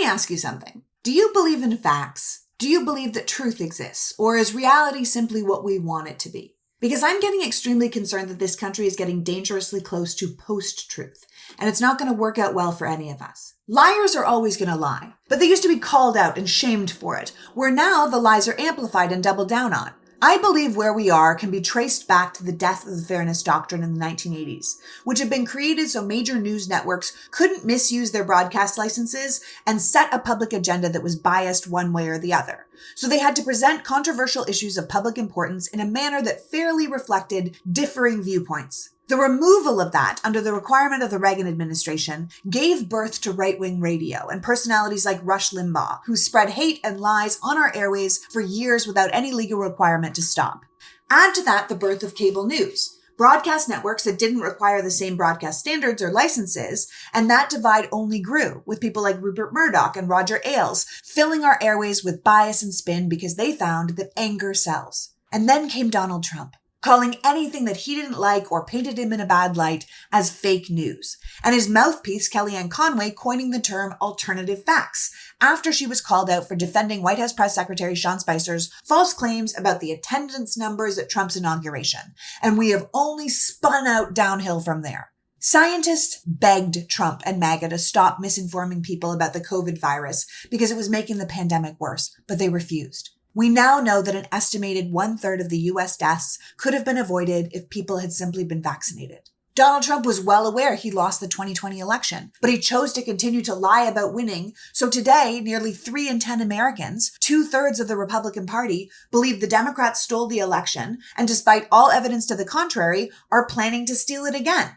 ask you something. Do you believe in facts? Do you believe that truth exists? Or is reality simply what we want it to be? Because I'm getting extremely concerned that this country is getting dangerously close to post-truth, and it's not going to work out well for any of us. Liars are always going to lie, but they used to be called out and shamed for it, where now the lies are amplified and doubled down on. I believe where we are can be traced back to the death of the fairness doctrine in the 1980s, which had been created so major news networks couldn't misuse their broadcast licenses and set a public agenda that was biased one way or the other. So they had to present controversial issues of public importance in a manner that fairly reflected differing viewpoints. The removal of that under the requirement of the Reagan administration gave birth to right-wing radio and personalities like Rush Limbaugh, who spread hate and lies on our airways for years without any legal requirement to stop. Add to that the birth of cable news, broadcast networks that didn't require the same broadcast standards or licenses, and that divide only grew, with people like Rupert Murdoch and Roger Ailes filling our airways with bias and spin because they found that anger sells. And then came Donald Trump, calling anything that he didn't like or painted him in a bad light as fake news, and his mouthpiece, Kellyanne Conway, coining the term alternative facts after she was called out for defending White House Press Secretary Sean Spicer's false claims about the attendance numbers at Trump's inauguration. And we have only spun out downhill from there. Scientists begged Trump and MAGA to stop misinforming people about the COVID virus because it was making the pandemic worse, but they refused. We now know that an estimated 1/3 of the U.S. deaths could have been avoided if people had simply been vaccinated. Donald Trump was well aware he lost the 2020 election, but he chose to continue to lie about winning. So today, nearly 3 in 10 Americans, 2/3 of the Republican Party, believe the Democrats stole the election, and despite all evidence to the contrary, are planning to steal it again.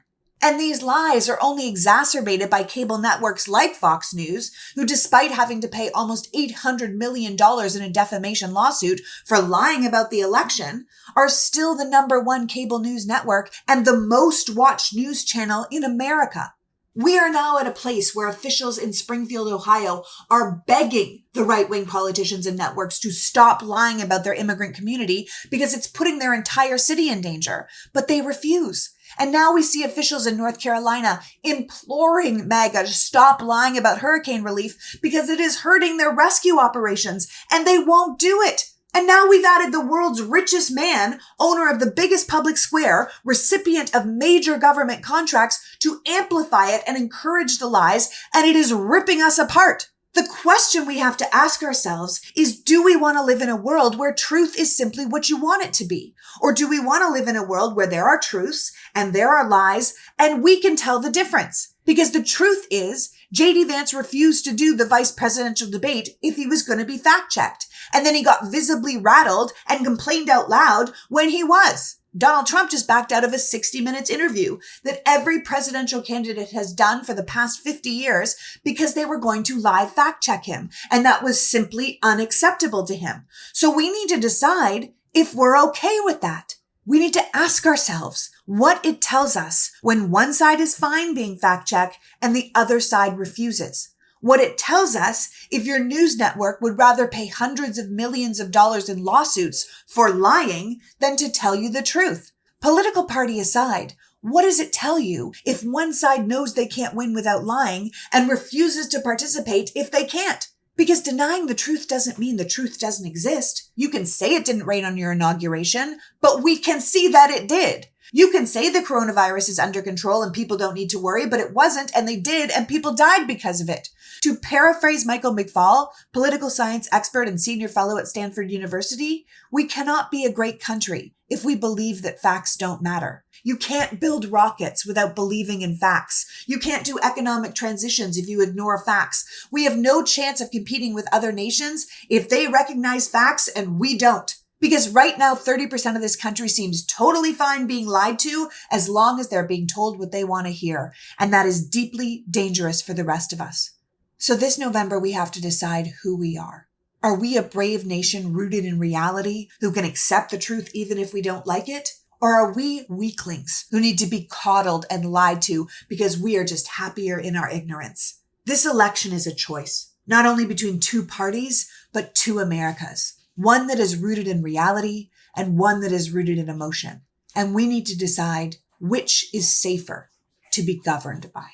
And these lies are only exacerbated by cable networks like Fox News, who, despite having to pay almost $800 million in a defamation lawsuit for lying about the election, are still the #1 cable news network and the most watched news channel in America. We are now at a place where officials in Springfield, Ohio, are begging the right-wing politicians and networks to stop lying about their immigrant community because it's putting their entire city in danger, but they refuse. And now we see officials in North Carolina imploring MAGA to stop lying about hurricane relief because it is hurting their rescue operations, and they won't do it. And now we've added the world's richest man, owner of the biggest public square, recipient of major government contracts, to amplify it and encourage the lies, and it is ripping us apart. The question we have to ask ourselves is, do we want to live in a world where truth is simply what you want it to be? Or do we want to live in a world where there are truths and there are lies and we can tell the difference? Because the truth is, J.D. Vance refused to do the vice presidential debate if he was going to be fact-checked. And then he got visibly rattled and complained out loud when he was. Donald Trump just backed out of a 60 Minutes interview that every presidential candidate has done for the past 50 years because they were going to live fact check him. And that was simply unacceptable to him. So we need to decide if we're okay with that. We need to ask ourselves what it tells us when one side is fine being fact checked and the other side refuses. What it tells us if your news network would rather pay hundreds of millions of dollars in lawsuits for lying than to tell you the truth. Political party aside, what does it tell you if one side knows they can't win without lying and refuses to participate if they can't? Because denying the truth doesn't mean the truth doesn't exist. You can say it didn't rain on your inauguration, but we can see that it did. You can say the coronavirus is under control and people don't need to worry, but it wasn't, and they did, and people died because of it. To paraphrase Michael McFaul, political science expert and senior fellow at Stanford University, we cannot be a great country if we believe that facts don't matter. You can't build rockets without believing in facts. You can't do economic transitions if you ignore facts. We have no chance of competing with other nations if they recognize facts and we don't. Because right now, 30% of this country seems totally fine being lied to as long as they're being told what they want to hear. And that is deeply dangerous for the rest of us. So this November, we have to decide who we are. Are we a brave nation rooted in reality who can accept the truth even if we don't like it? Or are we weaklings who need to be coddled and lied to because we are just happier in our ignorance? This election is a choice, not only between two parties, but two Americas. One that is rooted in reality and one that is rooted in emotion. And we need to decide which is safer to be governed by.